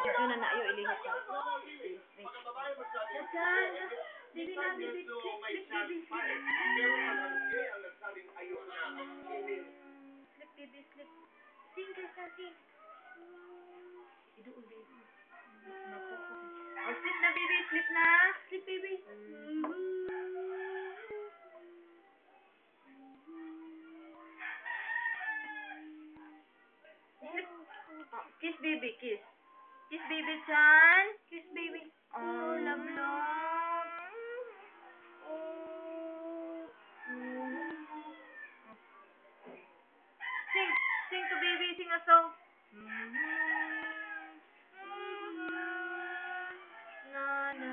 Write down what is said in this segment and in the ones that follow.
Video na na, ayo, ilihok ka. Baby na, baby. Sleep, baby, sleep. Sing, Krista, sing. Idoon, baby. Oh, sleep na, baby. Sleep na. Sleep, baby. Sleep. Oh, kiss, baby, kiss. Kiss, baby, Chan. Kiss, baby. Oh, love, love. Sing to baby. Sing a song. Na, na.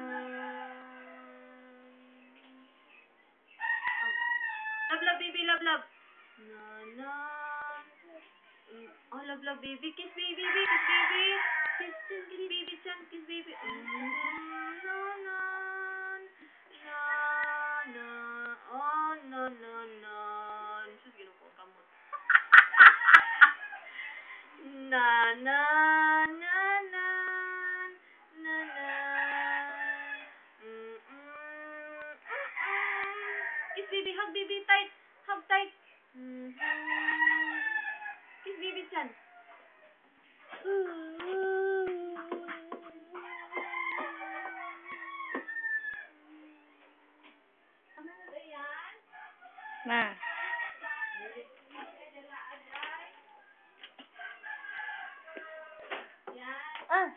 Love, love, baby, love, love. Na, na. Oh, love, love, baby. Kiss, baby, kiss, baby. Kiss, baby, Chan. Kiss, baby. Na, na. Na, na. Oh, no, no, no. Sus, ginuko kamot. Na, na, na, na. Na, na. Kiss, baby. Hug, baby, tight. Hug, tight. Kiss, baby, Chan. Na. Ah.